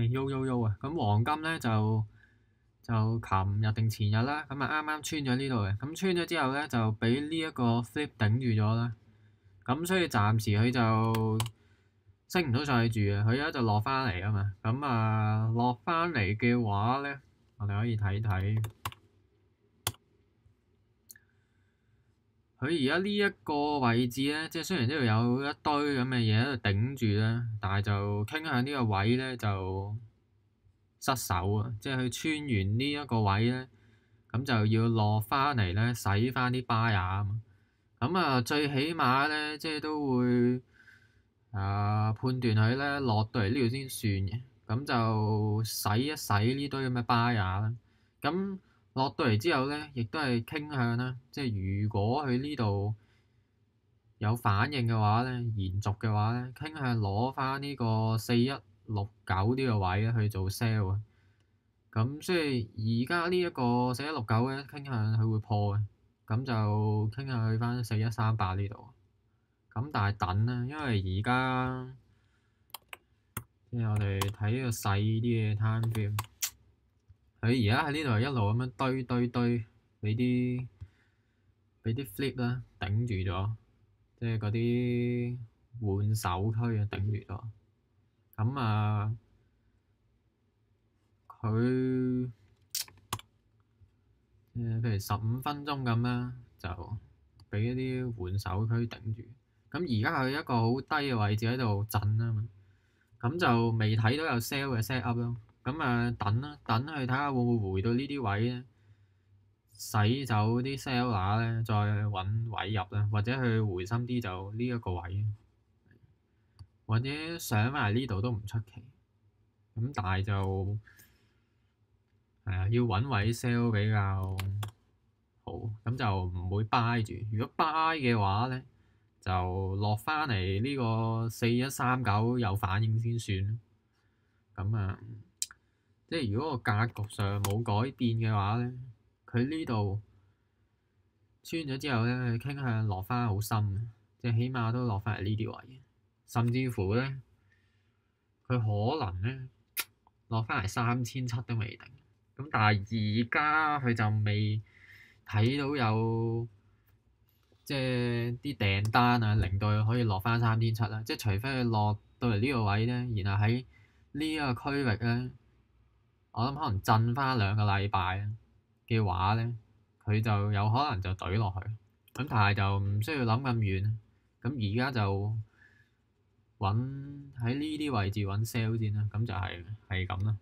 Yo 啊！咁黃金咧就琴日定前日啦，咁啊啱啱穿咗呢度嘅，咁穿咗之後咧就俾呢一個 flip 頂住咗啦，咁所以暫時佢就升唔到上去住啊，佢而家就落翻嚟啊嘛，咁啊落翻嚟嘅話咧，我哋可以睇睇佢而家呢一個位置咧，即係雖然呢度有一堆咁嘅嘢喺度頂住咧，但係就傾向呢個位咧就失手啊！即係佢穿完呢一個位咧，咁就要落翻嚟咧，洗翻啲巴雅啊嘛。咁啊，最起碼咧，即係都會判斷佢咧落到嚟呢度先算嘅。咁就洗一洗呢堆咁嘅巴雅啦。咁落到嚟之後咧，亦都係傾向啦，即係如果佢呢度有反應嘅話咧，延續嘅話咧，傾向攞翻呢個4169呢個位去做 sell 啊。咁所以而家呢一個4169咧，傾向佢會破嘅，咁就傾向去翻4138呢度。咁但係等啦，因為而家即係我哋睇個細啲嘅 time frame，佢而家喺呢度一路咁樣堆，俾啲 flip 啦頂住咗，即係嗰啲換手區啊頂住咗。咁啊，佢譬如15分鐘咁啦，就俾一啲換手區頂住。咁而家佢一個好低嘅位置喺度震啊嘛，咁就未睇到有 sell 嘅 set up 咯。咁啊等啦，等佢睇下會唔會回到呢啲位咧，洗走啲 seller 咧，再揾位入啦，或者佢回深啲就呢一個位，或者上埋呢度都唔出奇。咁但係就係啊，要揾位 sell 比較好，咁就唔會 buy 住。如果 buy 嘅話咧，就落翻嚟呢個4139有反應先算。咁啊，即係如果個格局上冇改變嘅話咧，佢呢度穿咗之後咧，佢傾向落翻好深，即係起碼都落翻嚟呢啲位，甚至乎咧，佢可能咧落翻嚟3700都未定。咁但係而家佢就未睇到有即係啲訂單啊，令到佢可以落翻3700啦。即係除非佢落到嚟呢個位咧，然後喺呢一個區域咧，我諗可能震翻2個禮拜嘅話咧，佢就有可能就懟落去。咁但係就唔需要諗咁遠。咁而家就揾喺呢啲位置揾 sell 先啦。咁就係咁啦。